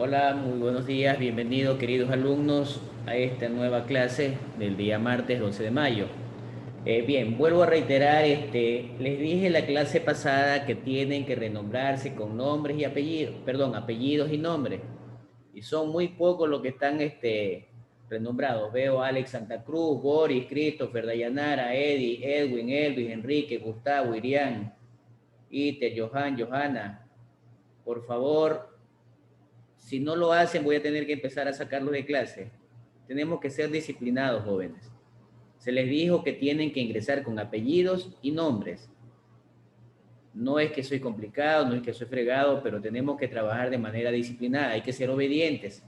Hola, muy buenos días, bienvenidos queridos alumnos a esta nueva clase del día martes 12 de mayo. Bien, vuelvo a reiterar, les dije en la clase pasada que tienen que renombrarse con nombres y apellidos, perdón, apellidos y nombres. Y son muy pocos los que están renombrados. Veo a Alex Santa Cruz, Boris, Christopher, Dayanara, Eddie, Edwin, Elvis, Enrique, Gustavo, Irián, Iter, Johan, Johanna. Por favor, si no lo hacen, voy a tener que empezar a sacarlos de clase. Tenemos que ser disciplinados, jóvenes. Se les dijo que tienen que ingresar con apellidos y nombres. No es que soy complicado, no es que soy fregado, pero tenemos que trabajar de manera disciplinada. Hay que ser obedientes.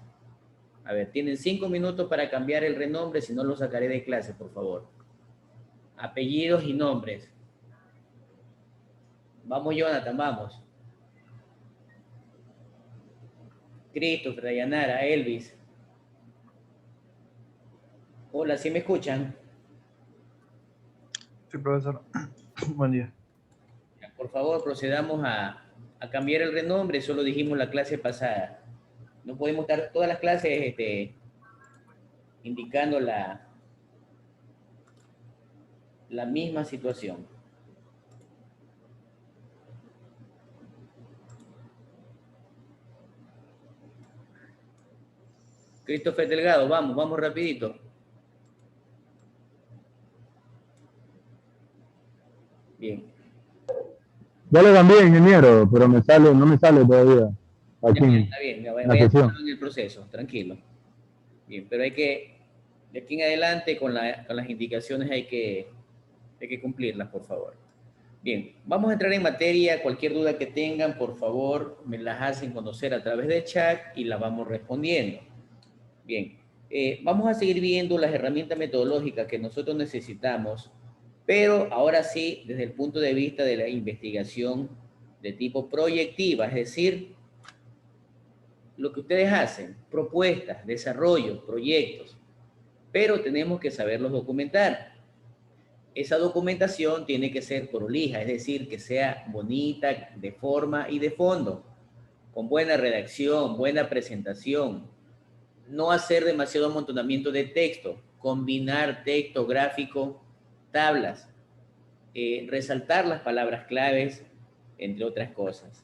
A ver, tienen 5 minutos para cambiar el renombre, si no lo sacaré de clase, por favor. Apellidos y nombres. Vamos, Jonathan, vamos. Christopher, Dayanara, Elvis. Hola, ¿sí me escuchan? Sí, profesor. Buen día. Por favor, procedamos a cambiar el renombre, eso lo dijimos la clase pasada. No podemos estar todas las clases indicando la misma situación. Christopher Delgado, vamos rapidito. Bien. Ya lo cambié, ingeniero, pero no me sale todavía aquí en Está bien, la vaya sesión. en el proceso, tranquilo. Bien, pero hay que, de aquí en adelante, con las indicaciones hay que cumplirlas, por favor. Bien, vamos a entrar en materia. Cualquier duda que tengan, por favor, me las hacen conocer a través del chat y la vamos respondiendo. Bien, vamos a seguir viendo las herramientas metodológicas que nosotros necesitamos, pero ahora sí, desde el punto de vista de la investigación de tipo proyectiva, es decir, lo que ustedes hacen, propuestas, desarrollos, proyectos, pero tenemos que saberlos documentar. Esa documentación tiene que ser prolija, es decir, que sea bonita de forma y de fondo, con buena redacción, buena presentación, no hacer demasiado amontonamiento de texto, combinar texto, gráfico, tablas, resaltar las palabras claves, entre otras cosas.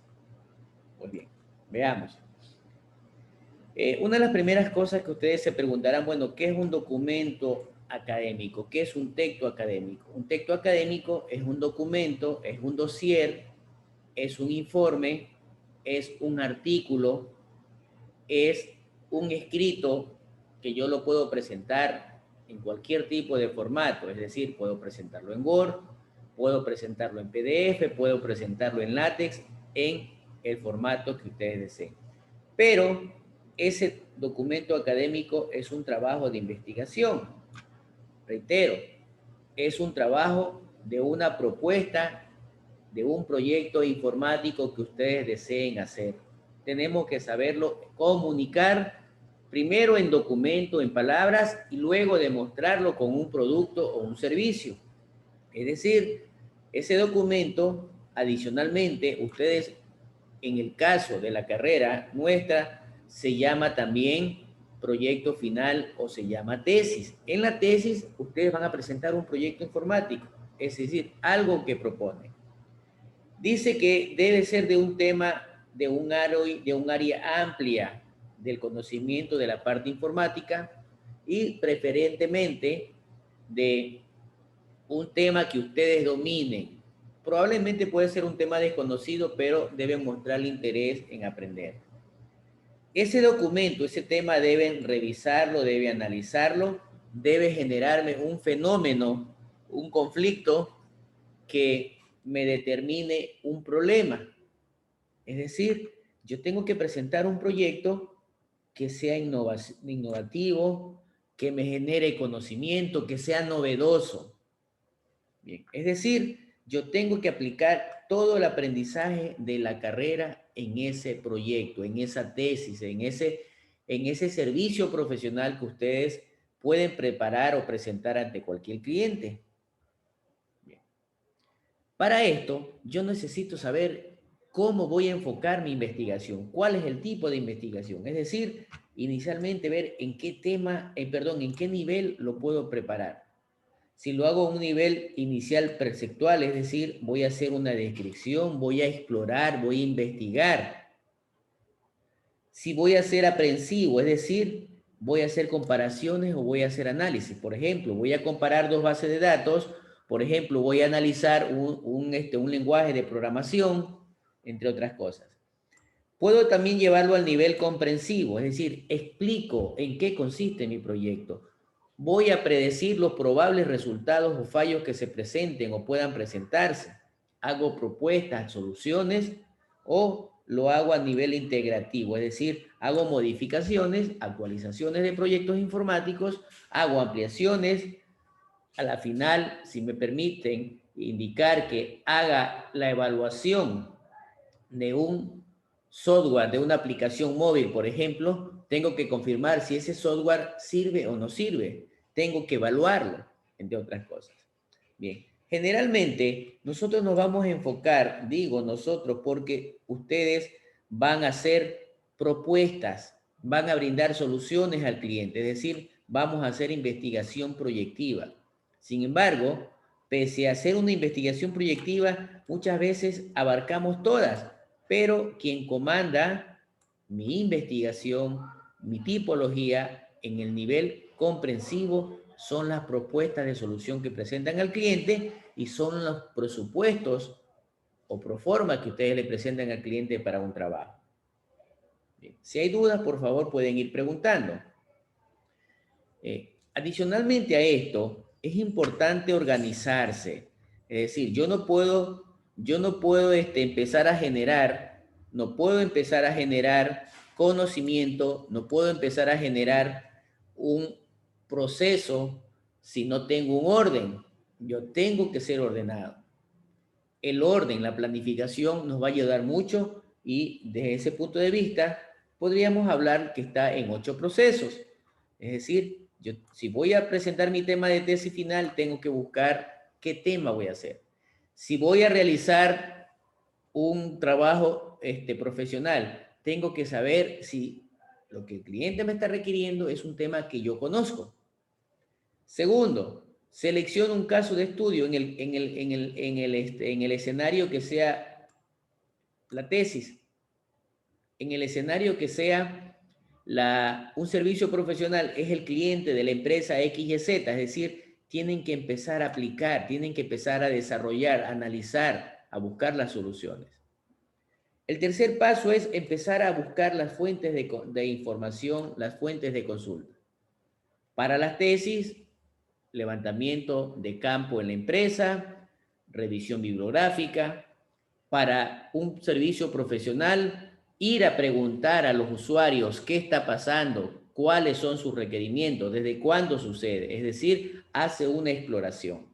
Pues bien, veamos. Una de las primeras cosas que ustedes se preguntarán, bueno, ¿qué es un documento académico? ¿Qué es un texto académico? Un texto académico es un documento, es un dossier, es un informe, es un artículo, es un escrito que yo lo puedo presentar en cualquier tipo de formato, es decir, puedo presentarlo en Word, puedo presentarlo en PDF, puedo presentarlo en LaTeX, en el formato que ustedes deseen. Pero ese documento académico es un trabajo de investigación. Reitero, es un trabajo de una propuesta, de un proyecto informático que ustedes deseen hacer. Tenemos que saberlo comunicar primero en documento, en palabras, y luego demostrarlo con un producto o un servicio. Es decir, ese documento, adicionalmente, ustedes, en el caso de la carrera nuestra, se llama también proyecto final o se llama tesis. En la tesis, ustedes van a presentar un proyecto informático, es decir, algo que propone. Dice que debe ser de un tema, de un área amplia del conocimiento de la parte informática y preferentemente de un tema que ustedes dominen. Probablemente puede ser un tema desconocido, pero deben mostrar interés en aprender. Ese documento, ese tema deben revisarlo, deben analizarlo, debe generarme un fenómeno, un conflicto que me determine un problema. Es decir, yo tengo que presentar un proyecto que sea innovativo, que me genere conocimiento, que sea novedoso. Bien, es decir, yo tengo que aplicar todo el aprendizaje de la carrera en ese proyecto, en esa tesis, en ese servicio profesional que ustedes pueden preparar o presentar ante cualquier cliente. Bien. Para esto, yo necesito saber cómo voy a enfocar mi investigación, cuál es el tipo de investigación. Es decir, inicialmente ver en qué tema, en qué nivel lo puedo preparar. Si lo hago a un nivel inicial perceptual, es decir, voy a hacer una descripción, voy a explorar, voy a investigar. Si voy a ser aprensivo, es decir, voy a hacer comparaciones o voy a hacer análisis. Por ejemplo, voy a comparar dos bases de datos. Por ejemplo, voy a analizar un lenguaje de programación, entre otras cosas. Puedo también llevarlo al nivel comprensivo, es decir, explico en qué consiste mi proyecto. Voy a predecir los probables resultados o fallos que se presenten o puedan presentarse. Hago propuestas, soluciones o lo hago a nivel integrativo, es decir, hago modificaciones, actualizaciones de proyectos informáticos, hago ampliaciones. A la final, si me permiten indicar que haga la evaluación de un software, de una aplicación móvil, por ejemplo, tengo que confirmar si ese software sirve o no sirve. Tengo que evaluarlo, entre otras cosas. Bien, generalmente nosotros nos vamos a enfocar, digo nosotros, porque ustedes van a hacer propuestas, van a brindar soluciones al cliente, es decir, vamos a hacer investigación proyectiva. Sin embargo, pese a hacer una investigación proyectiva, muchas veces abarcamos todas, pero quien comanda mi investigación, mi tipología en el nivel comprensivo son las propuestas de solución que presentan al cliente y son los presupuestos o proforma que ustedes le presentan al cliente para un trabajo. Bien. Si hay dudas, por favor, pueden ir preguntando. Adicionalmente a esto, es importante organizarse. Es decir, yo no puedo empezar a generar, no puedo empezar a generar conocimiento, no puedo empezar a generar un proceso si no tengo un orden. Yo tengo que ser ordenado. El orden, la planificación nos va a ayudar mucho y desde ese punto de vista podríamos hablar que está en 8 procesos. Es decir, yo si voy a presentar mi tema de tesis final, tengo que buscar qué tema voy a hacer. Si voy a realizar un trabajo profesional, tengo que saber si lo que el cliente me está requiriendo es un tema que yo conozco. Segundo, selecciono un caso de estudio en el escenario que sea la tesis, en el escenario que sea un servicio profesional, es el cliente de la empresa XYZ, es decir, tienen que empezar a aplicar, tienen que empezar a desarrollar, a analizar, a buscar las soluciones. El tercer paso es empezar a buscar las fuentes de información, las fuentes de consulta. Para las tesis, levantamiento de campo en la empresa, revisión bibliográfica. Para un servicio profesional, ir a preguntar a los usuarios qué está pasando, cuáles son sus requerimientos, desde cuándo sucede, es decir, hace una exploración.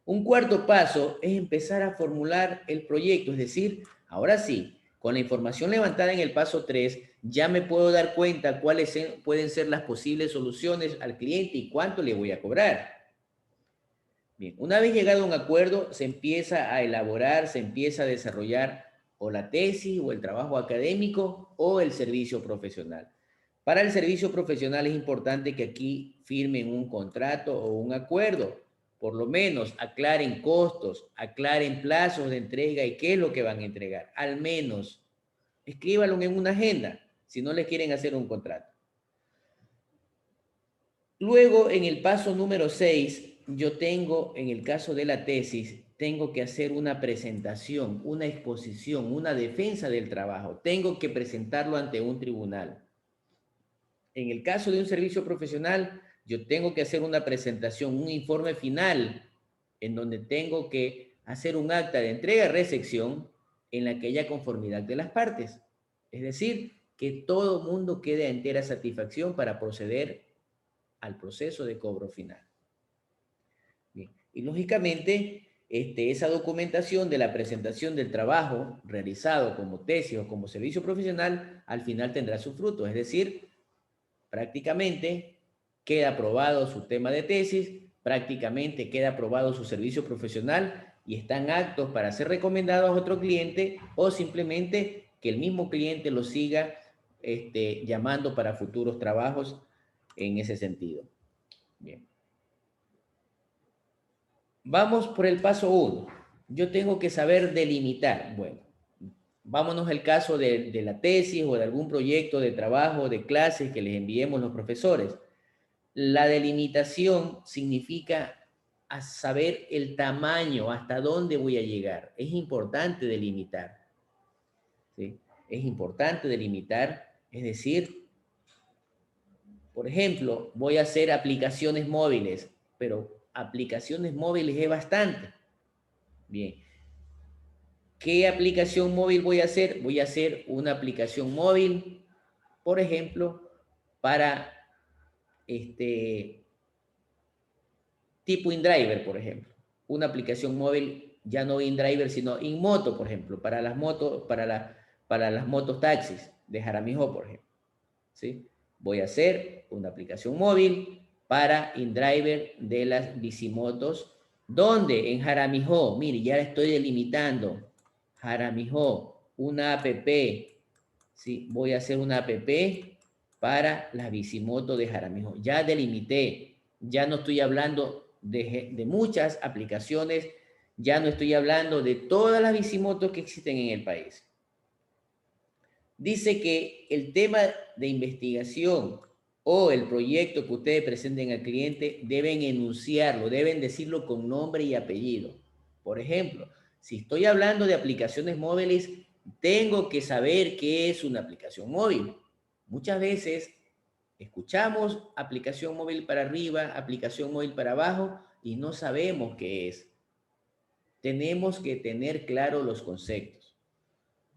Un cuarto paso es empezar a formular el proyecto, es decir, ahora sí, con la información levantada en el paso 3, ya me puedo dar cuenta cuáles pueden ser las posibles soluciones al cliente y cuánto le voy a cobrar. Bien, una vez llegado a un acuerdo, se empieza a elaborar, se empieza a desarrollar o la tesis o el trabajo académico o el servicio profesional. Para el servicio profesional es importante que aquí firmen un contrato o un acuerdo. Por lo menos aclaren costos, aclaren plazos de entrega y qué es lo que van a entregar. Al menos escríbanlo en una agenda si no les quieren hacer un contrato. Luego, en el paso número 6, yo tengo, en el caso de la tesis, tengo que hacer una presentación, una exposición, una defensa del trabajo. Tengo que presentarlo ante un tribunal. En el caso de un servicio profesional, yo tengo que hacer una presentación, un informe final, en donde tengo que hacer un acta de entrega-recepción en la que haya conformidad de las partes. Es decir, que todo mundo quede a entera satisfacción para proceder al proceso de cobro final. Bien. Y lógicamente, esa documentación de la presentación del trabajo realizado como tesis o como servicio profesional, al final tendrá su fruto, es decir, prácticamente queda aprobado su tema de tesis, prácticamente queda aprobado su servicio profesional y están aptos para ser recomendados a otro cliente o simplemente que el mismo cliente los siga llamando para futuros trabajos en ese sentido. Bien. Vamos por el paso 1. Yo tengo que saber delimitar. Bueno, vámonos al caso de la tesis o de algún proyecto de trabajo, de clases que les enviemos los profesores. La delimitación significa a saber el tamaño, hasta dónde voy a llegar. Es importante delimitar. ¿Sí? Es importante delimitar, es decir, por ejemplo, voy a hacer aplicaciones móviles, pero aplicaciones móviles es bastante. Bien. ¿Qué aplicación móvil voy a hacer? Voy a hacer una aplicación móvil, por ejemplo, para tipo InDriver, por ejemplo. Una aplicación móvil, ya no InDriver, sino InMoto, por ejemplo, para las motos, para las motos taxis de Jaramillo, por ejemplo. ¿Sí? Voy a hacer una aplicación móvil para InDriver de las bicimotos, donde en Jaramillo, mire, ya estoy delimitando, Jaramillo, una app, ¿sí? Voy a hacer una app para las bicimotos de Jaramillo. Ya delimité, ya no estoy hablando de muchas aplicaciones, ya no estoy hablando de todas las bicimotos que existen en el país. Dice que el tema de investigación o el proyecto que ustedes presenten al cliente deben enunciarlo, deben decirlo con nombre y apellido. Por ejemplo, si estoy hablando de aplicaciones móviles, tengo que saber qué es una aplicación móvil. Muchas veces escuchamos aplicación móvil para arriba, aplicación móvil para abajo y no sabemos qué es. Tenemos que tener claro los conceptos.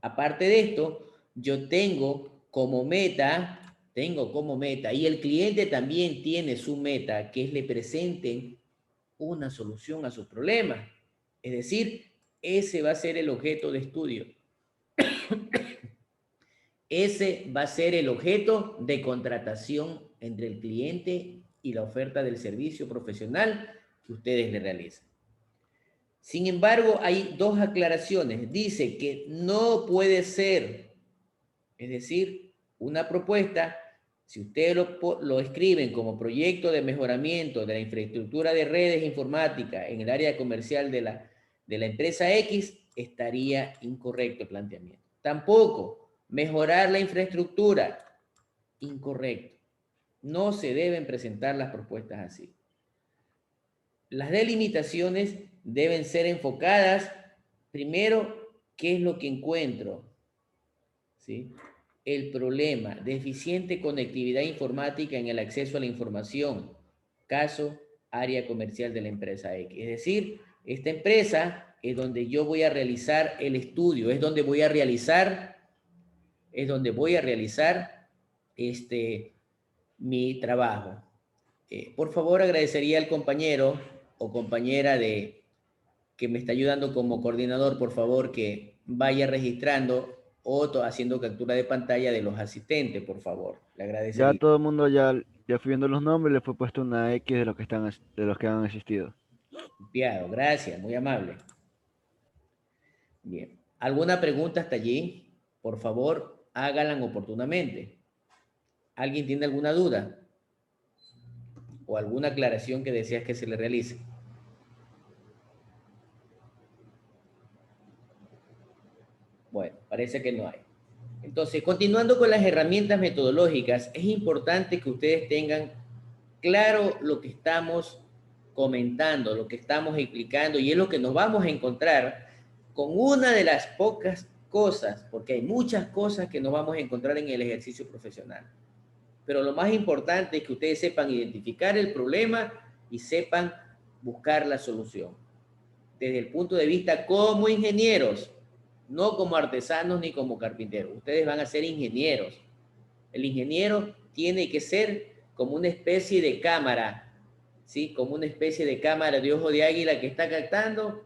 Aparte de esto, yo tengo como meta, y el cliente también tiene su meta, que es le presenten una solución a sus problemas. Es decir, ese va a ser el objeto de estudio. Ese va a ser el objeto de contratación entre el cliente y la oferta del servicio profesional que ustedes le realizan. Sin embargo, hay dos aclaraciones. Dice que no puede ser, es decir, una propuesta, si ustedes lo escriben como proyecto de mejoramiento de la infraestructura de redes informáticas en el área comercial de la empresa X, estaría incorrecto el planteamiento. Tampoco mejorar la infraestructura, incorrecto. No se deben presentar las propuestas así. Las delimitaciones deben ser enfocadas, primero, ¿qué es lo que encuentro? ¿Sí? El problema, deficiente conectividad informática en el acceso a la información, caso, área comercial de la empresa X. Es decir, esta empresa es donde yo voy a realizar el estudio, es donde voy a realizar mi trabajo. Por favor, agradecería al compañero o compañera que me está ayudando como coordinador, por favor, que vaya registrando o haciendo captura de pantalla de los asistentes, por favor. Le Ya agradecería. todo el mundo ya fui viendo los nombres, le fue puesto una X de los que de los que han asistido. Enviado, gracias, muy amable. Bien. ¿Alguna pregunta hasta allí? Por favor, háganla oportunamente. ¿Alguien tiene alguna duda? ¿O alguna aclaración que deseas que se le realice? Bueno, parece que no hay. Entonces, continuando con las herramientas metodológicas, es importante que ustedes tengan claro lo que estamos comentando, lo que estamos explicando, y es lo que nos vamos a encontrar con una de las pocas cosas, porque hay muchas cosas que nos vamos a encontrar en el ejercicio profesional. Pero lo más importante es que ustedes sepan identificar el problema y sepan buscar la solución. Desde el punto de vista como ingenieros, no como artesanos ni como carpinteros. Ustedes van a ser ingenieros. El ingeniero tiene que ser como una especie de cámara, ¿sí? Como una especie de cámara de ojo de águila que está captando,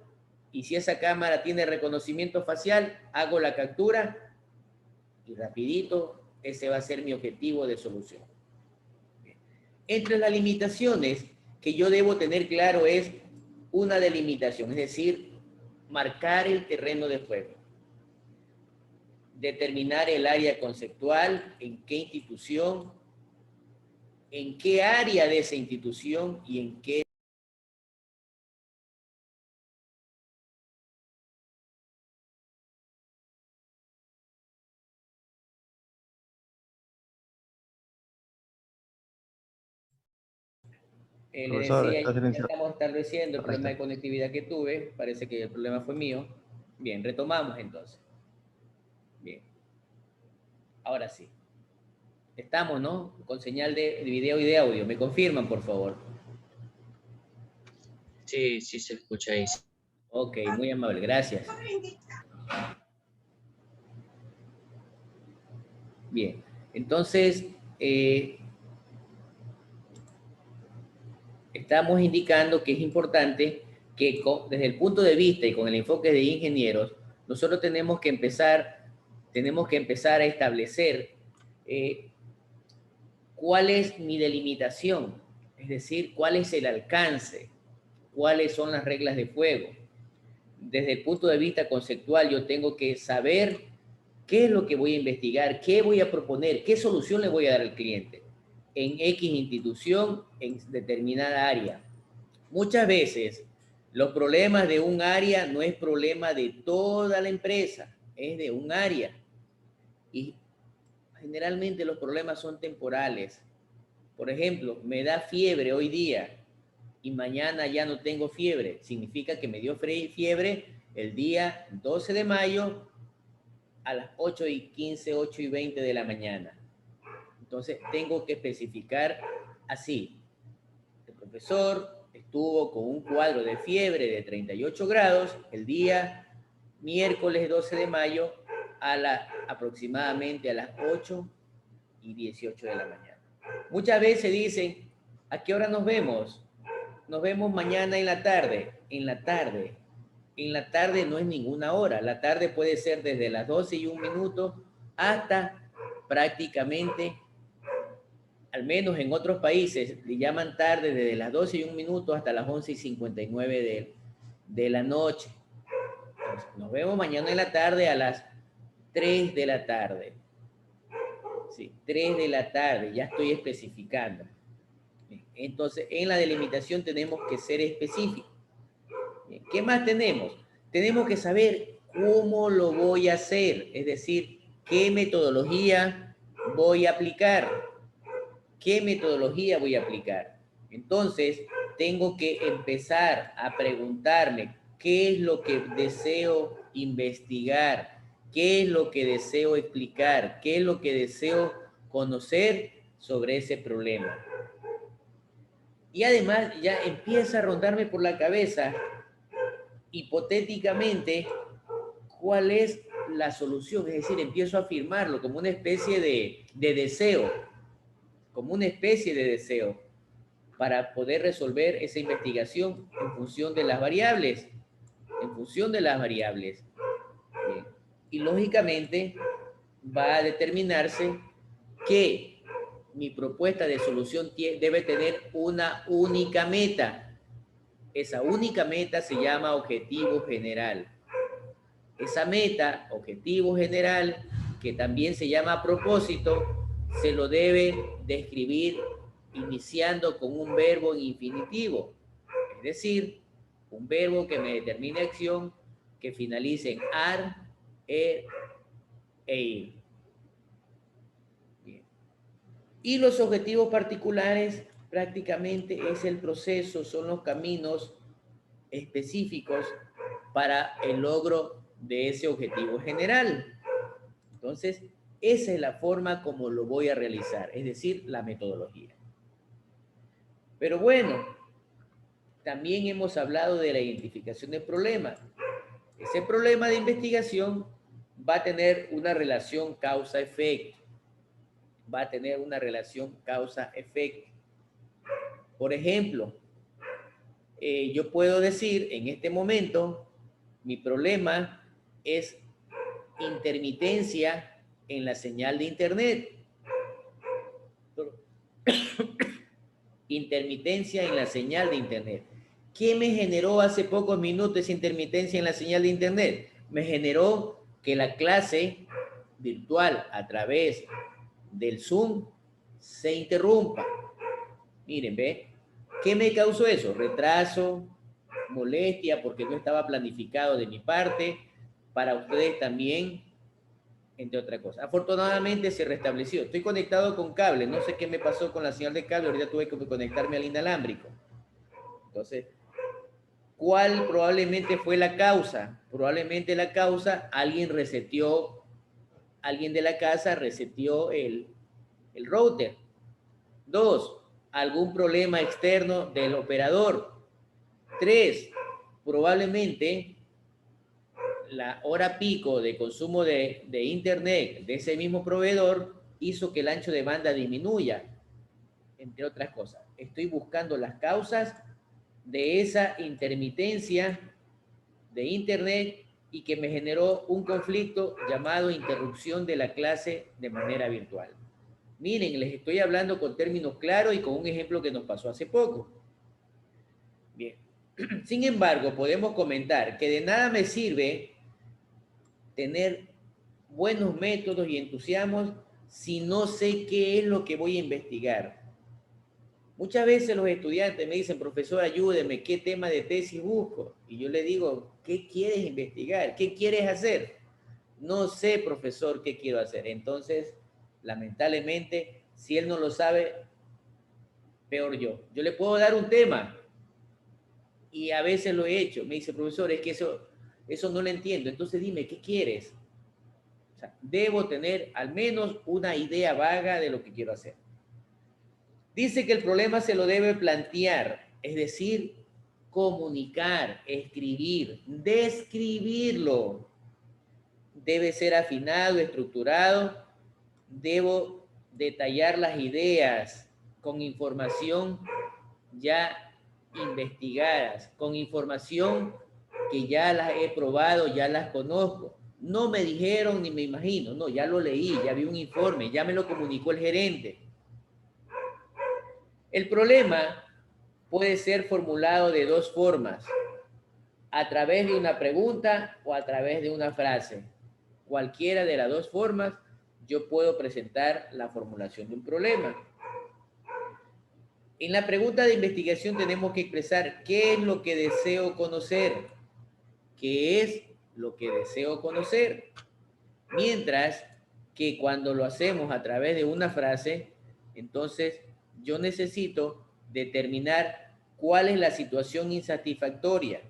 y si esa cámara tiene reconocimiento facial, hago la captura y rapidito ese va a ser mi objetivo de solución. Entre las limitaciones que yo debo tener claro es una delimitación, es decir, marcar el terreno de juego, determinar el área conceptual, en qué institución, en qué área de esa institución y en qué le Profesor, decía, está ya silenciado. estamos estableciendo el Ahí problema de está. conectividad que tuve, parece que el problema fue mío. Bien, retomamos entonces. Bien, ahora sí. Estamos, ¿no? Con señal de video y de audio. ¿Me confirman, por favor? Sí, sí se escucha ahí. Ok, muy amable, gracias. Bien, entonces, estamos indicando que es importante que desde el punto de vista y con el enfoque de ingenieros, nosotros tenemos que empezar a establecer cuál es mi delimitación, es decir, cuál es el alcance, cuáles son las reglas de juego. Desde el punto de vista conceptual, yo tengo que saber qué es lo que voy a investigar, qué voy a proponer, qué solución le voy a dar al cliente en X institución, en determinada área. Muchas veces los problemas de un área no es problema de toda la empresa, es de un área. Y generalmente los problemas son temporales. Por ejemplo, me da fiebre hoy día y mañana ya no tengo fiebre. Significa que me dio fiebre el día 12 de mayo a las 8:15, 8:20 de la mañana. Entonces tengo que especificar así. El profesor estuvo con un cuadro de fiebre de 38 grados el día miércoles 12 de mayo aproximadamente a las 8:18 de la mañana. Muchas veces dicen, ¿a qué hora nos vemos? Nos vemos mañana en la tarde. En la tarde. En la tarde no es ninguna hora. La tarde puede ser desde las 12:01 hasta prácticamente, al menos en otros países, le llaman tarde desde las 12:01 hasta las 11:59 de la noche. Entonces, nos vemos mañana en la tarde a las 3 de la tarde. Sí, 3 de la tarde, ya estoy especificando. Entonces, en la delimitación tenemos que ser específicos. ¿Qué más tenemos? Tenemos que saber cómo lo voy a hacer, es decir, qué metodología voy a aplicar. ¿Qué metodología voy a aplicar? Entonces, tengo que empezar a preguntarme qué es lo que deseo investigar, qué es lo que deseo explicar, qué es lo que deseo conocer sobre ese problema. Y además ya empieza a rondarme por la cabeza, hipotéticamente, cuál es la solución. Es decir, empiezo a afirmarlo como una especie de deseo, como una especie de deseo para poder resolver esa investigación en función de las variables, en función de las variables. Bien. Y lógicamente va a determinarse que mi propuesta de solución debe tener una única meta. Esa única meta se llama objetivo general. Esa meta, objetivo general, que también se llama propósito, se lo debe describir iniciando con un verbo en infinitivo. Es decir, un verbo que me determine acción que finalice en ar, er, e ir. Bien. Y los objetivos particulares prácticamente es el proceso, son los caminos específicos para el logro de ese objetivo general. Entonces, esa es la forma como lo voy a realizar, es decir, la metodología. Pero bueno, también hemos hablado de la identificación del problema. Ese problema de investigación va a tener una relación causa-efecto. Va a tener una relación causa-efecto. Por ejemplo, yo puedo decir en este momento, mi problema es intermitencia en la señal de internet. Intermitencia en la señal de internet. ¿Qué me generó hace pocos minutos esa intermitencia en la señal de internet? Me generó que la clase virtual a través del Zoom se interrumpa. Miren, ¿ve? ¿Qué me causó eso? Retraso, molestia, porque no estaba planificado de mi parte, para ustedes también, entre otras cosas. Afortunadamente se restableció. Estoy conectado con cable, no sé qué me pasó con la señal de cable, ahorita tuve que conectarme al inalámbrico. Entonces, ¿cuál probablemente fue la causa? Probablemente la causa, alguien de la casa reseteó el router. 2, algún problema externo del operador. 3, probablemente la hora pico de consumo de internet de ese mismo proveedor hizo que el ancho de banda disminuya, entre otras cosas. Estoy buscando las causas de esa intermitencia de internet y que me generó un conflicto llamado interrupción de la clase de manera virtual. Miren, les estoy hablando con términos claros y con un ejemplo que nos pasó hace poco. Bien. Sin embargo, podemos comentar que de nada me sirve tener buenos métodos y entusiasmos si no sé qué es lo que voy a investigar. Muchas veces los estudiantes me dicen, profesor, ayúdeme, ¿qué tema de tesis busco? Y yo le digo, ¿qué quieres investigar? ¿Qué quieres hacer? No sé, profesor, qué quiero hacer. Entonces, lamentablemente, si él no lo sabe, peor yo. Yo le puedo dar un tema y a veces lo he hecho. Me dice, profesor, es que eso no lo entiendo. Entonces dime, ¿qué quieres? O sea, debo tener al menos una idea vaga de lo que quiero hacer. Dice que el problema se lo debe plantear, es decir, comunicar, escribir, describirlo. Debe ser afinado, estructurado. Debo detallar las ideas con información ya investigadas, con información que ya las he probado, ya las conozco. No me dijeron ni me imagino, no, ya lo leí, ya vi un informe, ya me lo comunicó el gerente. El problema puede ser formulado de dos formas, a través de una pregunta o a través de una frase. Cualquiera de las dos formas, yo puedo presentar la formulación de un problema. En la pregunta de investigación tenemos que expresar qué es lo que deseo conocer, qué es lo que deseo conocer. Mientras que cuando lo hacemos a través de una frase, entonces yo necesito determinar cuál es la situación insatisfactoria,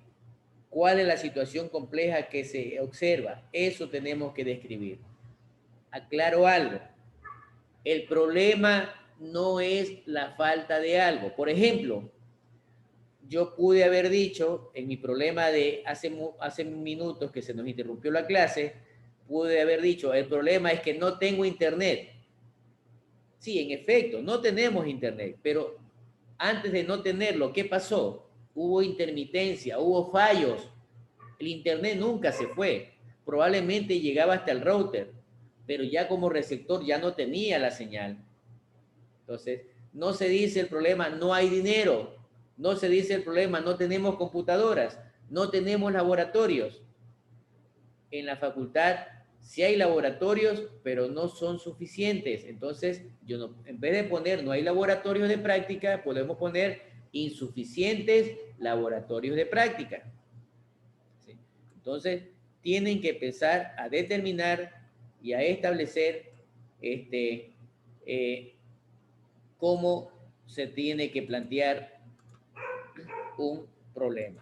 cuál es la situación compleja que se observa. Eso tenemos que describir. Aclaro algo. El problema no es la falta de algo. Por ejemplo, yo pude haber dicho en mi problema de hace minutos que se nos interrumpió la clase, pude haber dicho, el problema es que no tengo internet. Sí, en efecto, no tenemos internet, pero antes de no tenerlo, ¿qué pasó? Hubo intermitencia, hubo fallos. El internet nunca se fue. Probablemente llegaba hasta el router, pero ya como receptor ya no tenía la señal. Entonces, no se dice el problema, no hay dinero. No se dice el problema, no tenemos computadoras, no tenemos laboratorios. En la facultad sí hay laboratorios, pero no son suficientes. Entonces, yo no, en vez de poner no hay laboratorios de práctica, podemos poner insuficientes laboratorios de práctica. ¿Sí? Entonces, tienen que empezar a determinar y a establecer cómo se tiene que plantear un problema.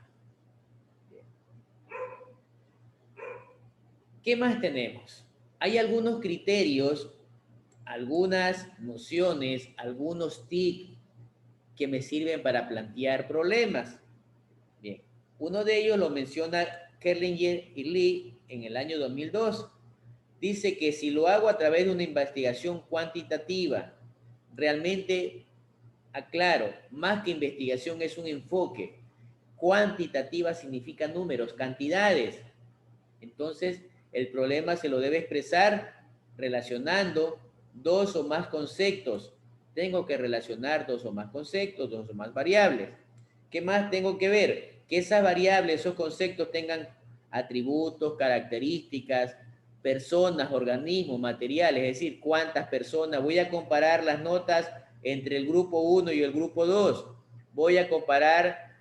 ¿Qué más tenemos? Hay algunos criterios, algunas nociones, algunos TIC que me sirven para plantear problemas. Bien, uno de ellos lo menciona Kerlinger y Lee en el año 2002. Dice que si lo hago a través de una investigación cuantitativa, realmente aclaro, más que investigación es un enfoque. Cuantitativa significa números, cantidades. Entonces, el problema se lo debe expresar relacionando dos o más conceptos. Tengo que relacionar dos o más conceptos, dos o más variables. ¿Qué más tengo que ver? Que esas variables, esos conceptos tengan atributos, características, personas, organismos, materiales, es decir, cuántas personas. Voy a comparar las notas entre el grupo 1 y el grupo 2. Voy a comparar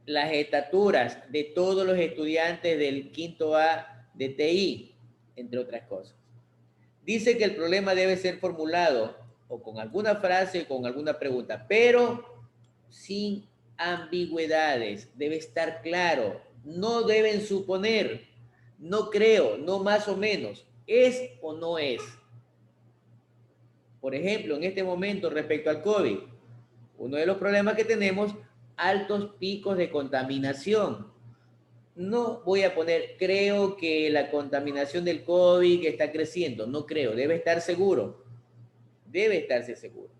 las estaturas de todos los estudiantes del quinto A de TI, entre otras cosas. Dice que el problema debe ser formulado o con alguna frase o con alguna pregunta, pero sin ambigüedades. Debe estar claro. No deben suponer, no creo, no más o menos. ¿Es o no es? Por ejemplo, en este momento respecto al COVID, uno de los problemas que tenemos, altos picos de contaminación. No voy a poner, creo que la contaminación del COVID está creciendo. No creo, debe estar seguro. Debe estarse seguro.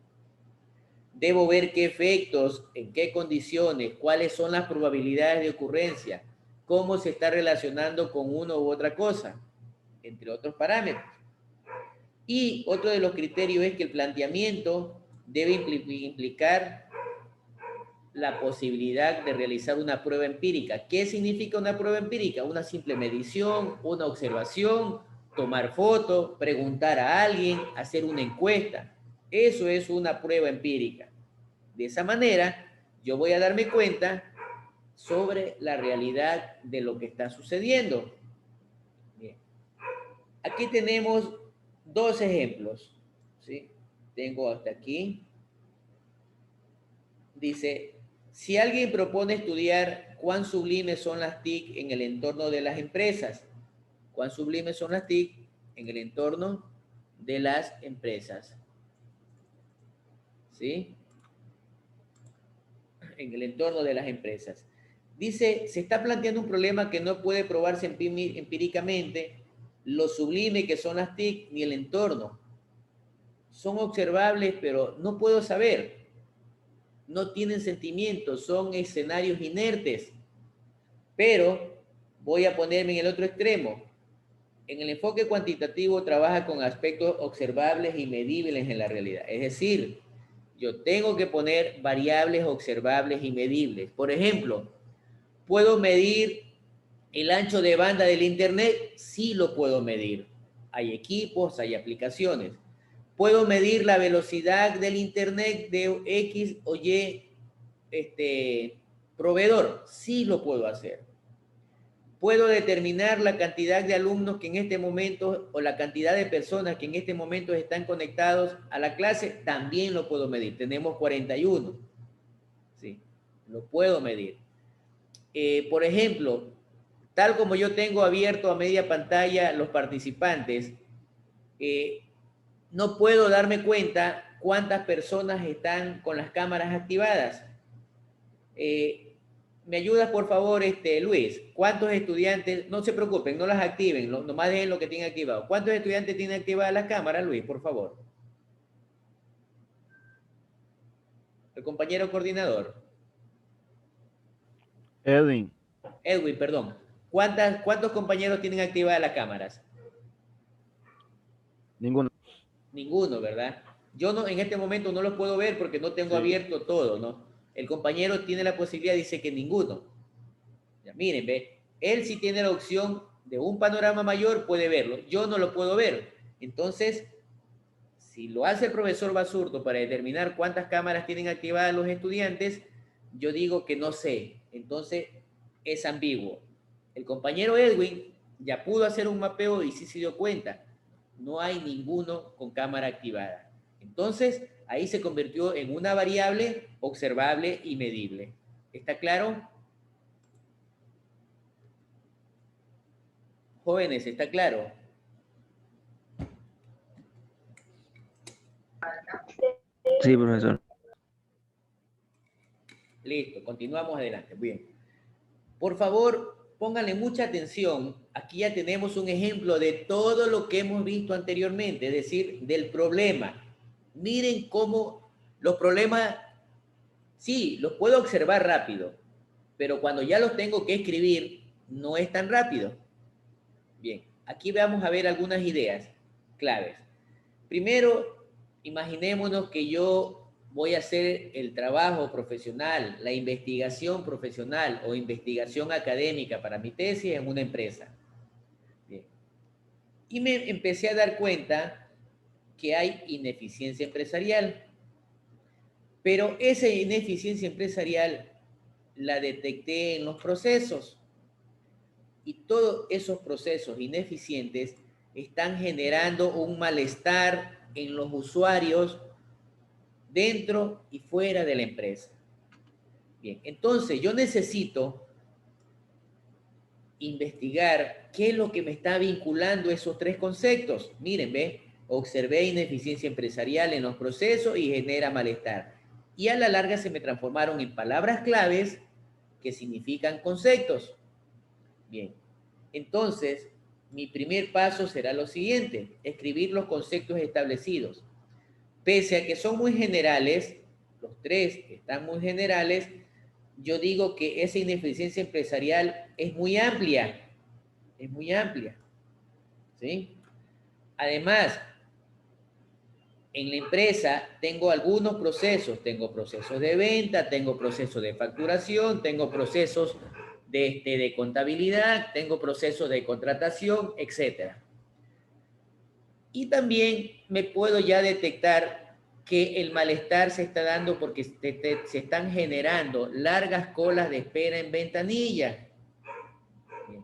Debo ver qué efectos, en qué condiciones, cuáles son las probabilidades de ocurrencia, cómo se está relacionando con una u otra cosa, entre otros parámetros. Y otro de los criterios es que el planteamiento debe implicar la posibilidad de realizar una prueba empírica. ¿Qué significa una prueba empírica? Una simple medición, una observación, tomar fotos, preguntar a alguien, hacer una encuesta. Eso es una prueba empírica. De esa manera, yo voy a darme cuenta sobre la realidad de lo que está sucediendo. Bien. Aquí tenemos dos ejemplos, ¿sí? Tengo hasta aquí. Dice, si alguien propone estudiar cuán sublimes son las TIC en el entorno de las empresas, cuán sublimes son las TIC en el entorno de las empresas, ¿sí? En el entorno de las empresas. Dice, se está planteando un problema que no puede probarse empíricamente, lo sublime que son las TIC ni el entorno. Son observables, pero no puedo saber. No tienen sentimientos, son escenarios inertes. Pero voy a ponerme en el otro extremo. En el enfoque cuantitativo trabaja con aspectos observables y medibles en la realidad. Es decir, yo tengo que poner variables observables y medibles. Por ejemplo, ¿puedo medir el ancho de banda del Internet? Sí lo puedo medir. Hay equipos, hay aplicaciones. ¿Puedo medir la velocidad del Internet de X o Y proveedor? Sí lo puedo hacer. ¿Puedo determinar la cantidad de alumnos que en este momento o la cantidad de personas que en este momento están conectados a la clase? También lo puedo medir. Tenemos 41. Sí, lo puedo medir. Por ejemplo, tal como yo tengo abierto a media pantalla los participantes, no puedo darme cuenta cuántas personas están con las cámaras activadas. ¿Me ayudas, por favor, Luis? ¿Cuántos estudiantes? No se preocupen, no las activen, nomás dejen lo que tienen activado. ¿Cuántos estudiantes tienen activadas las cámaras, Luis, por favor? El compañero coordinador. Edwin, Edwin, perdón. ¿Cuántos compañeros tienen activadas las cámaras? ninguno. Ninguno, ¿verdad? Yo no, en este momento no los puedo ver porque no tengo Sí. abierto todo, ¿no? El compañero tiene la posibilidad, dice que ninguno. Ya, miren, ve, él sí tiene la opción de un panorama mayor, puede verlo. Yo no lo puedo ver. Entonces, si lo hace el profesor Basurto para determinar cuántas cámaras tienen activadas los estudiantes, yo digo que no sé. Entonces, es ambiguo. El compañero Edwin ya pudo hacer un mapeo y sí se dio cuenta. No hay ninguno con cámara activada. Entonces, ahí se convirtió en una variable observable y medible. ¿Está claro? Jóvenes, ¿está claro? Sí, profesor. Listo, continuamos adelante. Bien. Por favor, pónganle mucha atención. Aquí ya tenemos un ejemplo de todo lo que hemos visto anteriormente, es decir, del problema. Miren cómo los problemas, sí, los puedo observar rápido, pero cuando ya los tengo que escribir, no es tan rápido. Bien, aquí vamos a ver algunas ideas claves. Primero, imaginémonos que yo voy a hacer el trabajo profesional, la investigación profesional o investigación académica para mi tesis en una empresa. Bien. Y me empecé a dar cuenta que hay ineficiencia empresarial. Pero esa ineficiencia empresarial la detecté en los procesos. Y todos esos procesos ineficientes están generando un malestar en los usuarios dentro y fuera de la empresa. Bien, entonces yo necesito investigar qué es lo que me está vinculando esos tres conceptos. Miren, ve, observé ineficiencia empresarial en los procesos y genera malestar. Y a la larga se me transformaron en palabras claves que significan conceptos. Bien, entonces mi primer paso será lo siguiente: escribir los conceptos establecidos. Pese a que son muy generales, los tres están muy generales, yo digo que esa ineficiencia empresarial es muy amplia, ¿sí? Además, en la empresa tengo algunos procesos, tengo procesos de venta, tengo procesos de facturación, tengo procesos de contabilidad, tengo procesos de contratación, etc. Y también me puedo ya detectar que el malestar se está dando porque se están generando largas colas de espera en ventanilla. Bien.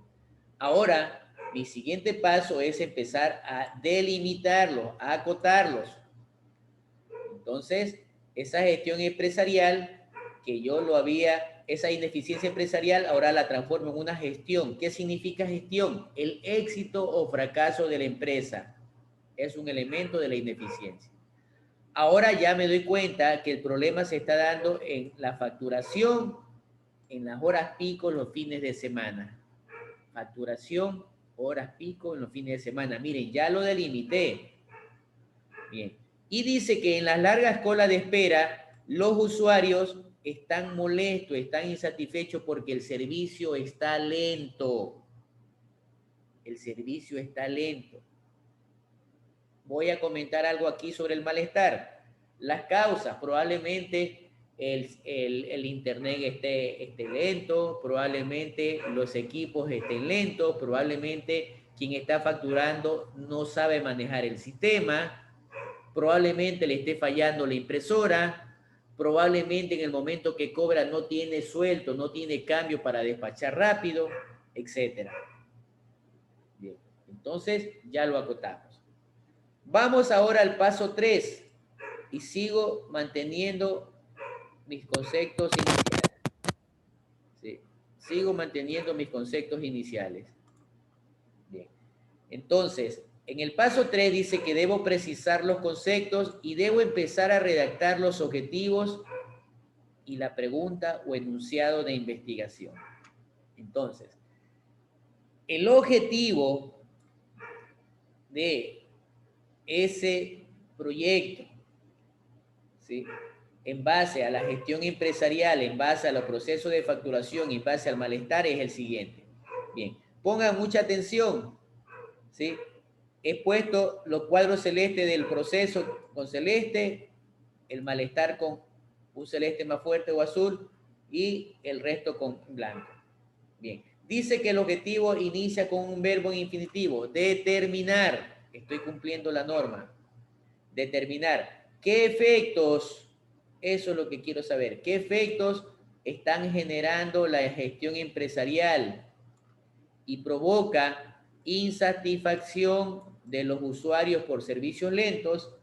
Ahora, mi siguiente paso es empezar a delimitarlos, a acotarlos. Entonces, esa gestión empresarial que yo lo había, esa ineficiencia empresarial, ahora la transformo en una gestión. ¿Qué significa gestión? El éxito o fracaso de la empresa es un elemento de la ineficiencia. Ahora ya me doy cuenta que el problema se está dando en la facturación, en las horas pico, los fines de semana. Facturación, horas pico en los fines de semana. Miren, ya lo delimité. Bien. Y dice que en las largas colas de espera, los usuarios están molestos, están insatisfechos porque el servicio está lento. El servicio está lento. Voy a comentar algo aquí sobre el malestar. Las causas, probablemente el internet esté lento, probablemente los equipos estén lentos, probablemente quien está facturando no sabe manejar el sistema, probablemente le esté fallando la impresora, probablemente en el momento que cobra no tiene sueldo, no tiene cambio para despachar rápido, etc. Bien, entonces ya lo acotamos. Vamos ahora al paso 3 y sigo manteniendo mis conceptos iniciales. Sí, sigo manteniendo mis conceptos iniciales. Bien, entonces, en el paso 3 dice que debo precisar los conceptos y debo empezar a redactar los objetivos y la pregunta o enunciado de investigación. Entonces, el objetivo de ese proyecto, ¿sí?, en base a la gestión empresarial, en base a los procesos de facturación, en base al malestar, es el siguiente. Bien, pongan mucha atención, ¿sí? He puesto los cuadros celestes del proceso con celeste, el malestar con un celeste más fuerte o azul y el resto con blanco. Bien, dice que el objetivo inicia con un verbo en infinitivo, determinar. Estoy cumpliendo la norma. Determinar qué efectos, eso es lo que quiero saber, qué efectos están generando la gestión empresarial y provoca insatisfacción de los usuarios por servicios lentos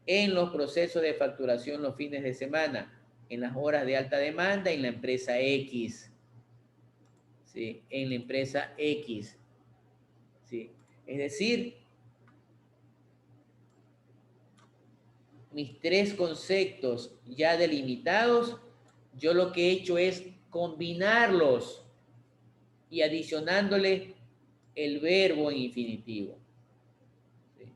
en los procesos de facturación los fines de semana, en las horas de alta demanda en la empresa X. ¿Sí? En la empresa X. ¿Sí? Es decir, mis tres conceptos ya delimitados, yo lo que he hecho es combinarlos y adicionándole el verbo en infinitivo. ¿Sí?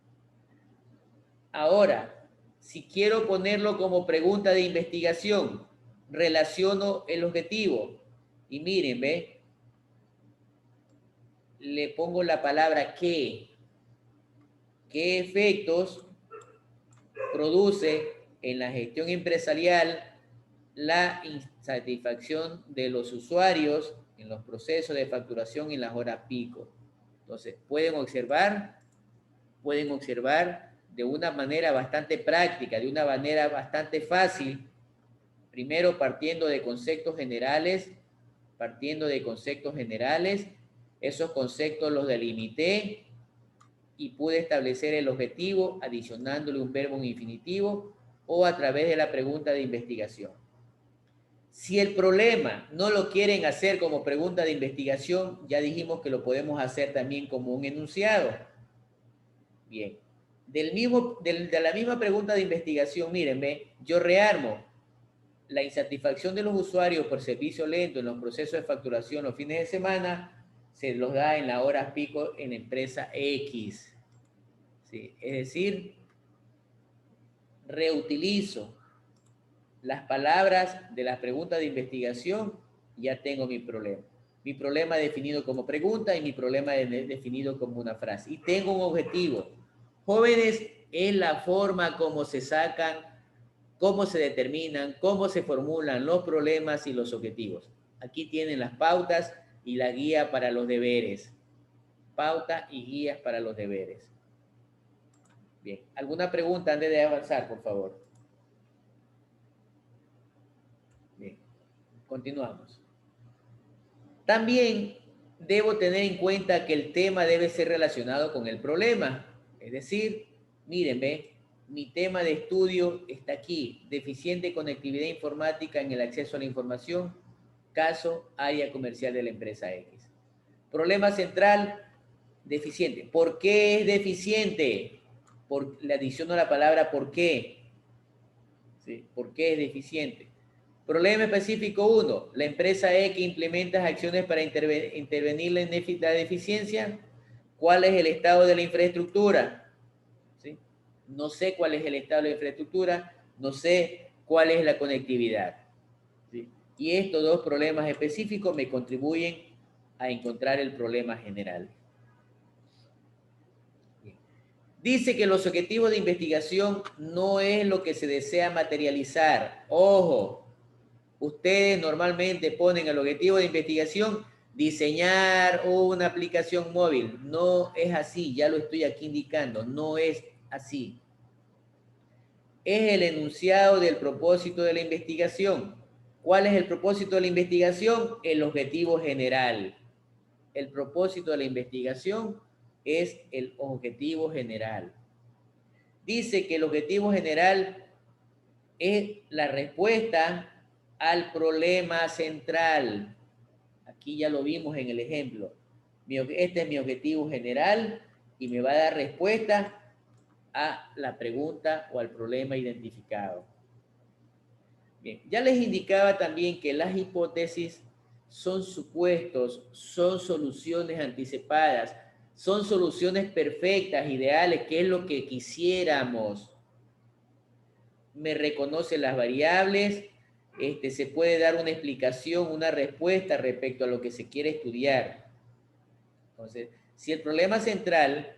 Ahora, si quiero ponerlo como pregunta de investigación, relaciono el objetivo. Y miren, ¿ve? Le pongo la palabra qué. ¿Qué efectos produce en la gestión empresarial la insatisfacción de los usuarios en los procesos de facturación en las horas pico. Entonces, pueden observar de una manera bastante práctica, de una manera bastante fácil, primero partiendo de conceptos generales, esos conceptos los delimité y pude establecer el objetivo adicionándole un verbo en infinitivo o a través de la pregunta de investigación. Si el problema no lo quieren hacer como pregunta de investigación, ya dijimos que lo podemos hacer también como un enunciado. Bien. De la misma pregunta de investigación, mírenme, yo rearmo la insatisfacción de los usuarios por servicio lento en los procesos de facturación los fines de semana, se los da en las horas pico en empresa X. ¿Sí? Es decir, reutilizo las palabras de las preguntas de investigación, ya tengo mi problema. Mi problema definido como pregunta y mi problema definido como una frase. Y tengo un objetivo. Jóvenes, es la forma como se sacan, cómo se determinan, cómo se formulan los problemas y los objetivos. Aquí tienen las pautas y la guía para los deberes. Pauta y guías para los deberes. Bien, ¿alguna pregunta antes de avanzar, por favor? Bien, continuamos. También debo tener en cuenta que el tema debe ser relacionado con el problema. Es decir, mírenme, mi tema de estudio está aquí. Deficiente conectividad informática en el acceso a la información. Caso, área comercial de la empresa X. Problema central, deficiente. ¿Por qué es deficiente? Le adiciono la palabra ¿por qué? ¿Sí? ¿Por qué es deficiente? Problema específico 1. La empresa X implementa acciones para intervenir la deficiencia. ¿Cuál es el estado de la infraestructura? ¿Sí? No sé cuál es el estado de la infraestructura, no sé cuál es la conectividad. ¿Sí? Y estos dos problemas específicos me contribuyen a encontrar el problema general. Bien. Dice que los objetivos de investigación no es lo que se desea materializar. Ojo, ustedes normalmente ponen el objetivo de investigación diseñar una aplicación móvil. No es así, ya lo estoy aquí indicando, no es así. Es el enunciado del propósito de la investigación. ¿Cuál es el propósito de la investigación? El objetivo general. El propósito de la investigación es el objetivo general. Dice que el objetivo general es la respuesta al problema central. Aquí ya lo vimos en el ejemplo. Este es mi objetivo general y me va a dar respuesta a la pregunta o al problema identificado. Bien, ya les indicaba también que las hipótesis son supuestos, son soluciones anticipadas, son soluciones perfectas, ideales, que es lo que quisiéramos. Me reconoce las variables, se puede dar una explicación, una respuesta respecto a lo que se quiere estudiar. Entonces, si el problema central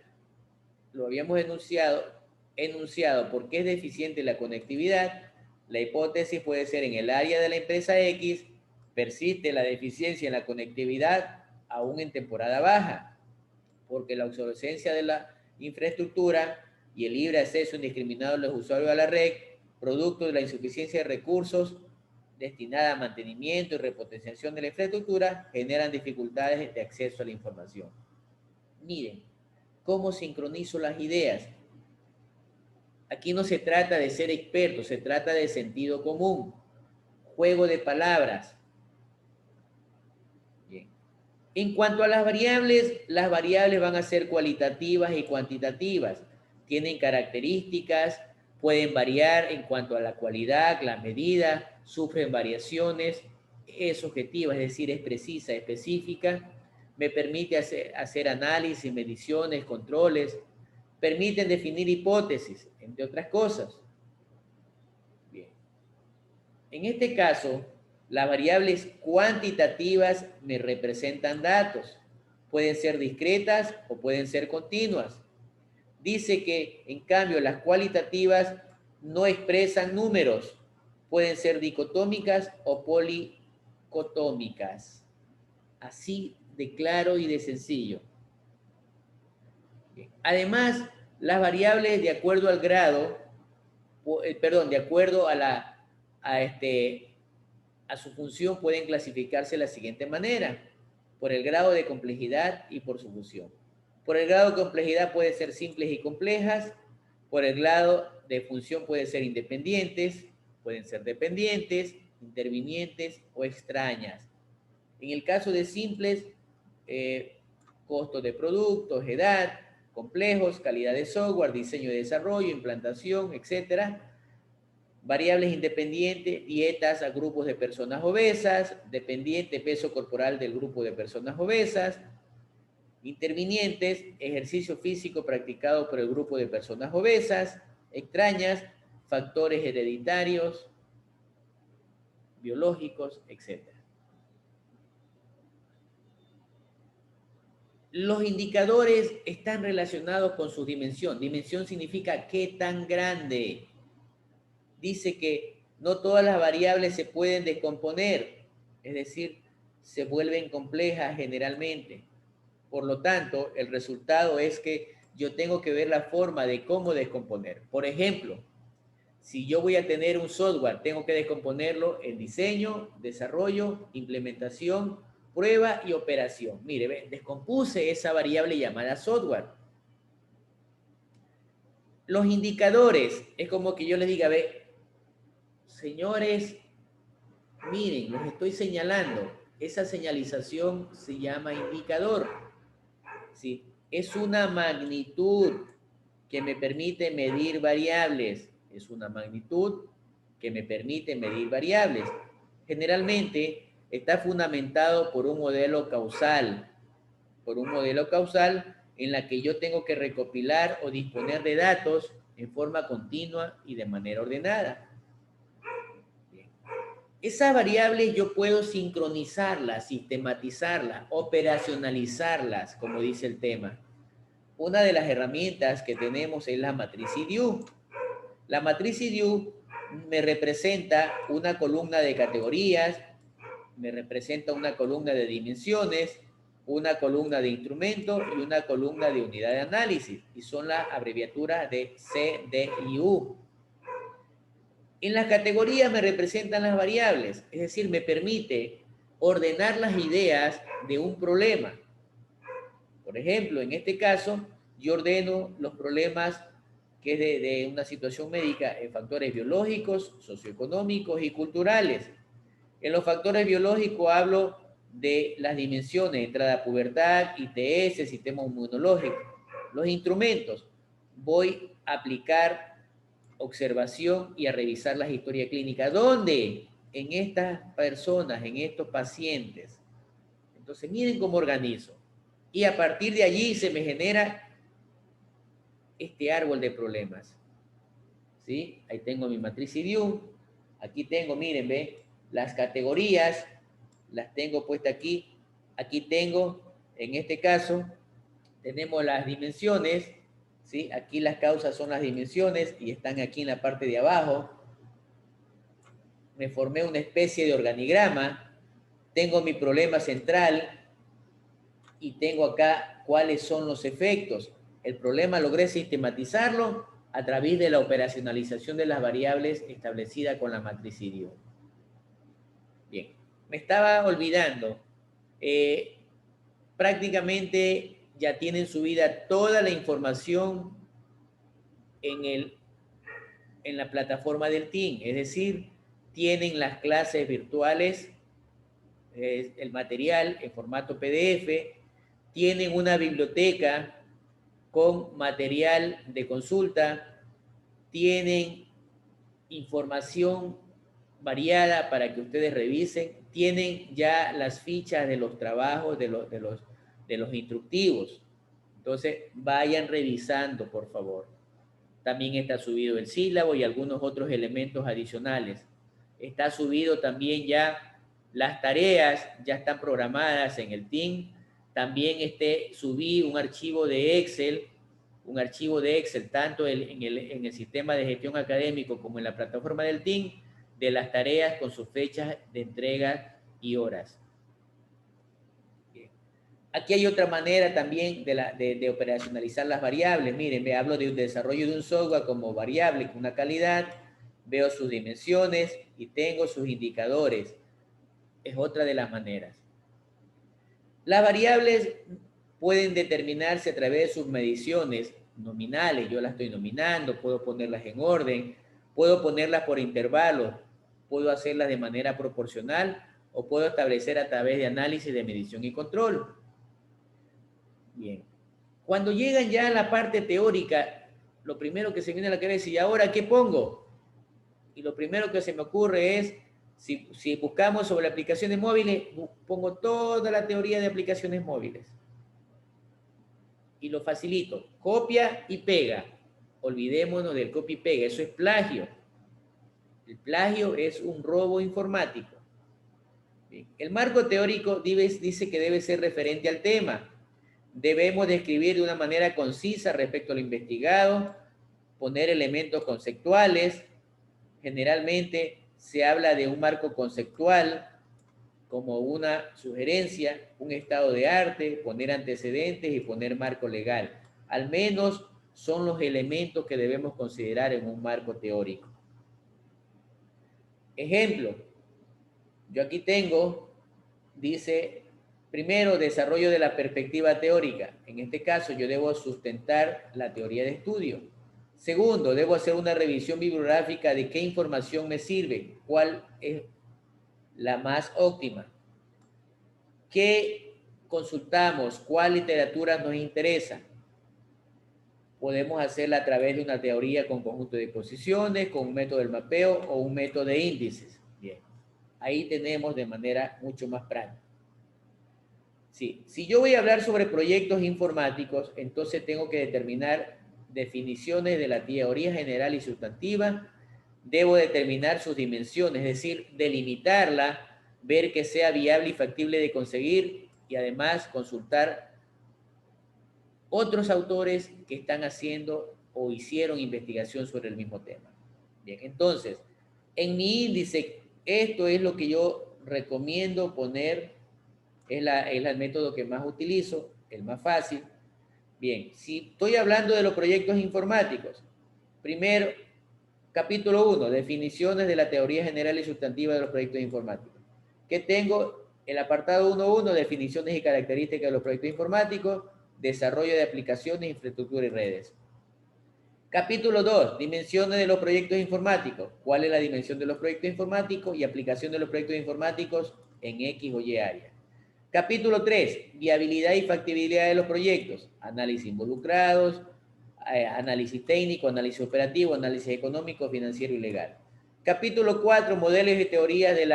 lo habíamos enunciado porque es deficiente la conectividad, la hipótesis puede ser en el área de la empresa X, persiste la deficiencia en la conectividad aún en temporada baja, porque la obsolescencia de la infraestructura y el libre acceso indiscriminado de los usuarios a la red, producto de la insuficiencia de recursos destinada a mantenimiento y repotenciación de la infraestructura, generan dificultades de acceso a la información. Miren, ¿cómo sincronizo las ideas? Aquí no se trata de ser experto, se trata de sentido común. Juego de palabras. Bien. En cuanto a las variables van a ser cualitativas y cuantitativas. Tienen características, pueden variar en cuanto a la cualidad, la medida, sufren variaciones, es objetiva, es decir, es precisa, específica, me permite hacer análisis, mediciones, controles, permiten definir hipótesis, entre otras cosas. Bien. En este caso, las variables cuantitativas me representan datos. Pueden ser discretas o pueden ser continuas. Dice que, en cambio, las cualitativas no expresan números. Pueden ser dicotómicas o policotómicas. Así de claro y de sencillo. Bien. Además, las variables de acuerdo al grado, de acuerdo a su función pueden clasificarse de la siguiente manera: por el grado de complejidad y por su función. Por el grado de complejidad puede ser simples y complejas, por el grado de función puede ser independientes, pueden ser dependientes, intervinientes o extrañas. En el caso de simples, costos de productos, edad, complejos, calidad de software, diseño y desarrollo, implantación, etcétera. Variables independientes, dietas a grupos de personas obesas, dependiente, peso corporal del grupo de personas obesas. Intervinientes, ejercicio físico practicado por el grupo de personas obesas. Extrañas, factores hereditarios, biológicos, etc. Los indicadores están relacionados con su dimensión. Dimensión significa qué tan grande. Dice que no todas las variables se pueden descomponer, es decir, se vuelven complejas generalmente. Por lo tanto, el resultado es que yo tengo que ver la forma de cómo descomponer. Por ejemplo, si yo voy a tener un software, tengo que descomponerlo en diseño, desarrollo, implementación, prueba y operación. Mire, ve, descompuse esa variable llamada software. Los indicadores, es como que yo les diga, ve, señores, miren, los estoy señalando. Esa señalización se llama indicador. ¿Sí? Es una magnitud que me permite medir variables. Es una magnitud que me permite medir variables. Generalmente está fundamentado por un modelo causal. Por un modelo causal en la que yo tengo que recopilar o disponer de datos en forma continua y de manera ordenada. Esas variables yo puedo sincronizarlas, sistematizarlas, operacionalizarlas, como dice el tema. Una de las herramientas que tenemos es la matriz IDIU. La matriz IDIU me representa una columna de categorías, me representa una columna de dimensiones, una columna de instrumentos y una columna de unidad de análisis. Y son las abreviaturas de CDIU. En las categorías me representan las variables, es decir, me permite ordenar las ideas de un problema. Por ejemplo, en este caso, yo ordeno los problemas que es de una situación médica en factores biológicos, socioeconómicos y culturales. En los factores biológicos hablo de las dimensiones, entrada a pubertad, ITS, sistema inmunológico. Los instrumentos, voy a aplicar observación y a revisar las historias clínicas. ¿Dónde? En estas personas, en estos pacientes. Entonces, miren cómo organizo. Y a partir de allí se me genera este árbol de problemas. ¿Sí? Ahí tengo mi matriz IDIU. Aquí tengo, miren, ve, las categorías, las tengo puestas aquí. Aquí tengo, en este caso, tenemos las dimensiones. ¿Sí? Aquí las causas son las dimensiones y están aquí en la parte de abajo. Me formé una especie de organigrama. Tengo mi problema central y tengo acá cuáles son los efectos. El problema logré sistematizarlo a través de la operacionalización de las variables establecida con la matriz IDIU. Bien, me estaba olvidando. Prácticamente ya tienen subida toda la información en la plataforma del TIN, es decir, tienen las clases virtuales, el material en formato PDF, tienen una biblioteca con material de consulta, tienen información variada para que ustedes revisen, tienen ya las fichas de los trabajos de los instructivos. Entonces, vayan revisando, por favor. También está subido el sílabo y algunos otros elementos adicionales. Está subido también ya las tareas, ya están programadas en el TIN. También subí un archivo de Excel un archivo de Excel, tanto en el sistema de gestión académico como en la plataforma del TIN, de las tareas con sus fechas de entrega y horas. Bien. Aquí hay otra manera también de operacionalizar las variables. Miren, me hablo de un desarrollo de un software como variable con una calidad, veo sus dimensiones y tengo sus indicadores. Es otra de las maneras. Las variables pueden determinarse a través de sus mediciones nominales. Yo las estoy nominando, puedo ponerlas en orden, puedo ponerlas por intervalos, puedo hacerlas de manera proporcional o puedo establecer a través de análisis de medición y control. Bien. Cuando llegan ya a la parte teórica, lo primero que se viene a la cabeza es, ¿y ahora qué pongo? Y lo primero que se me ocurre es, si buscamos sobre aplicaciones móviles, pongo toda la teoría de aplicaciones móviles. Y lo facilito. Copia y pega. Olvidémonos del copia y pega. Eso es plagio. El plagio es un robo informático. Bien. El marco teórico dice que debe ser referente al tema. Debemos describir de una manera concisa respecto a lo investigado, poner elementos conceptuales. Generalmente se habla de un marco conceptual como una sugerencia, un estado de arte, poner antecedentes y poner marco legal. Al menos son los elementos que debemos considerar en un marco teórico. Ejemplo, yo aquí tengo, dice, primero, desarrollo de la perspectiva teórica. En este caso, yo debo sustentar la teoría de estudio. Segundo, debo hacer una revisión bibliográfica de qué información me sirve, cuál es la más óptima. ¿Qué consultamos? ¿Cuál literatura nos interesa? Podemos hacerla a través de una teoría con conjunto de posiciones, con un método del mapeo o un método de índices. Bien, ahí tenemos de manera mucho más práctica. Sí. Si yo voy a hablar sobre proyectos informáticos, entonces tengo que determinar definiciones de la teoría general y sustantiva, debo determinar sus dimensiones, es decir, delimitarla, ver que sea viable y factible de conseguir y además consultar otros autores que están haciendo o hicieron investigación sobre el mismo tema. Bien, entonces, en mi índice, esto es lo que yo recomiendo poner, es el método que más utilizo, el más fácil. Bien, si estoy hablando de los proyectos informáticos, primero, capítulo 1, definiciones de la teoría general y sustantiva de los proyectos informáticos. ¿Qué tengo? El apartado 1.1, definiciones y características de los proyectos informáticos, desarrollo de aplicaciones, infraestructura y redes. Capítulo 2, dimensiones de los proyectos informáticos. ¿Cuál es la dimensión de los proyectos informáticos y aplicación de los proyectos informáticos en X o Y área? Capítulo 3, viabilidad y factibilidad de los proyectos. Análisis involucrados, análisis técnico, análisis operativo, análisis económico, financiero y legal. Capítulo 4, modelos y teorías de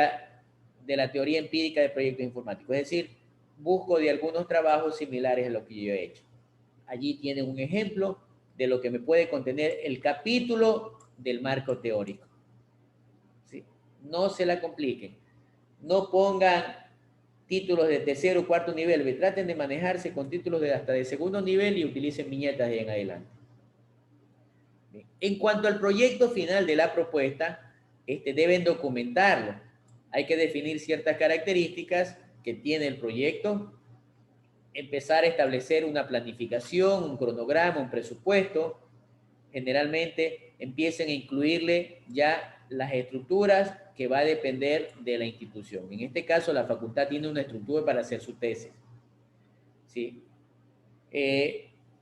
la teoría empírica de proyectos informáticos. Es decir, busco de algunos trabajos similares a lo que yo he hecho. Allí tienen un ejemplo de lo que me puede contener el capítulo del marco teórico. ¿Sí? No se la compliquen. No pongan títulos de tercero o cuarto nivel. Traten de manejarse con títulos hasta de segundo nivel y utilicen viñetas de en adelante. Bien. En cuanto al proyecto final de la propuesta, deben documentarlo. Hay que definir ciertas características que tiene el proyecto, empezar a establecer una planificación, un cronograma, un presupuesto. Generalmente empiecen a incluirle ya las estructuras que va a depender de la institución. En este caso, la facultad tiene una estructura para hacer su tesis. ¿Sí?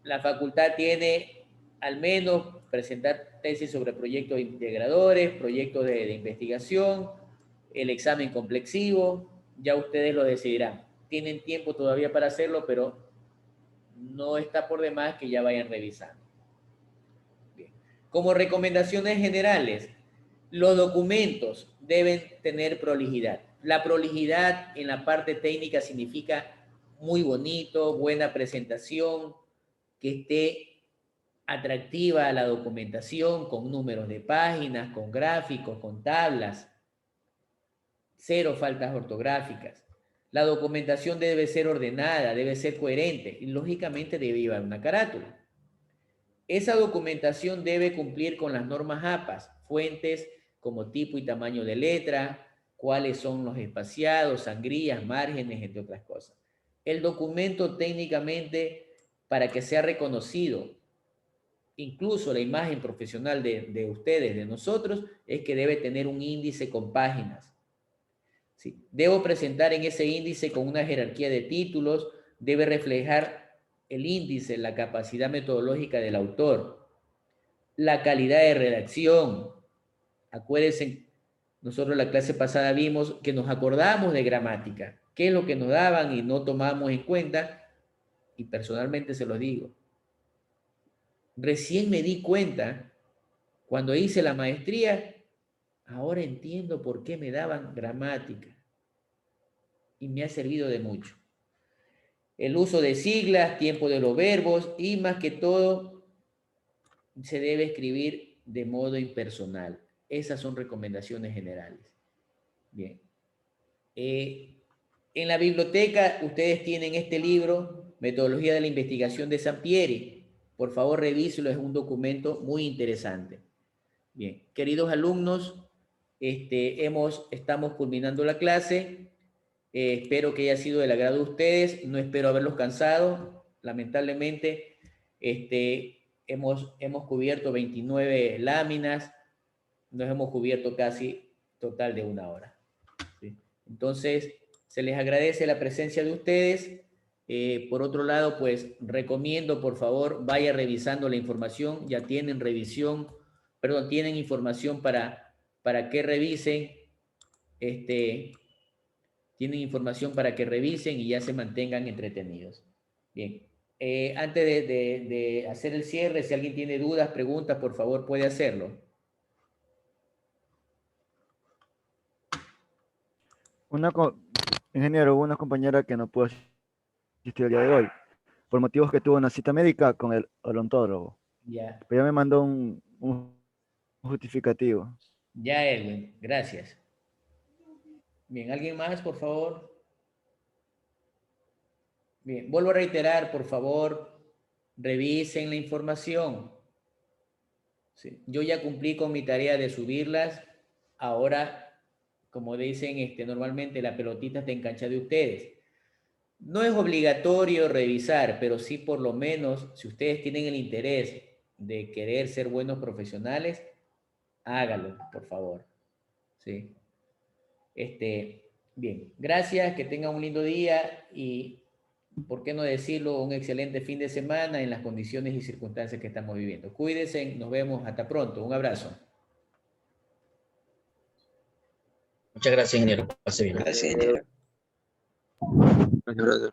La facultad tiene al menos presentar tesis sobre proyectos integradores, proyectos de investigación, el examen complexivo, ya ustedes lo decidirán. Tienen tiempo todavía para hacerlo, pero no está por demás que ya vayan revisando. Bien. Como recomendaciones generales, los documentos deben tener prolijidad. La prolijidad en la parte técnica significa muy bonito, buena presentación, que esté atractiva la documentación con números de páginas, con gráficos, con tablas, cero faltas ortográficas. La documentación debe ser ordenada, debe ser coherente y lógicamente debe llevar una carátula. Esa documentación debe cumplir con las normas APAS, fuentes como tipo y tamaño de letra, cuáles son los espaciados, sangrías, márgenes, entre otras cosas. El documento técnicamente, para que sea reconocido, incluso la imagen profesional de ustedes, de nosotros, es que debe tener un índice con páginas. ¿Sí? Debo presentar en ese índice con una jerarquía de títulos, debe reflejar el índice, la capacidad metodológica del autor, la calidad de redacción. Acuérdense, nosotros la clase pasada vimos que nos acordamos de gramática, qué es lo que nos daban y no tomamos en cuenta, y personalmente se los digo. Recién me di cuenta, cuando hice la maestría, ahora entiendo por qué me daban gramática. Y me ha servido de mucho. El uso de siglas, tiempo de los verbos y más que todo se debe escribir de modo impersonal. Esas son recomendaciones generales. Bien. En la biblioteca ustedes tienen este libro, Metodología de la Investigación de Sampieri. Por favor, revíselo, es un documento muy interesante. Bien, queridos alumnos, estamos culminando la clase. Espero que haya sido del agrado de ustedes. No espero haberlos cansado. Lamentablemente, hemos cubierto 29 láminas. Nos hemos cubierto casi total de 1 hora. ¿Sí? Entonces, se les agradece la presencia de ustedes. Por otro lado, pues recomiendo, por favor, vaya revisando la información. Ya tienen tienen información para que revisen. Tienen información para que revisen y ya se mantengan entretenidos. Bien. Antes de hacer el cierre, si alguien tiene dudas, preguntas, por favor, puede hacerlo. Ingeniero, hubo una compañera que no pudo asistir el día de hoy, por motivos que tuvo una cita médica con el odontólogo. Ya, Pero ya me mandó un justificativo. ya, Edwin, gracias. Bien, ¿alguien más, por favor? Bien, vuelvo a reiterar, por favor, revisen la información. Sí, yo ya cumplí con mi tarea de subirlas. Ahora, como dicen normalmente, la pelotita está en cancha de ustedes. No es obligatorio revisar, pero sí por lo menos, si ustedes tienen el interés de querer ser buenos profesionales, hágalo, por favor. ¿Sí? Bien, gracias, que tengan un lindo día y, ¿por qué no decirlo? Un excelente fin de semana en las condiciones y circunstancias que estamos viviendo. Cuídense, nos vemos, hasta pronto. Un abrazo. Muchas gracias, ingeniero. Pase bien. Gracias, ingeniero. Gracias.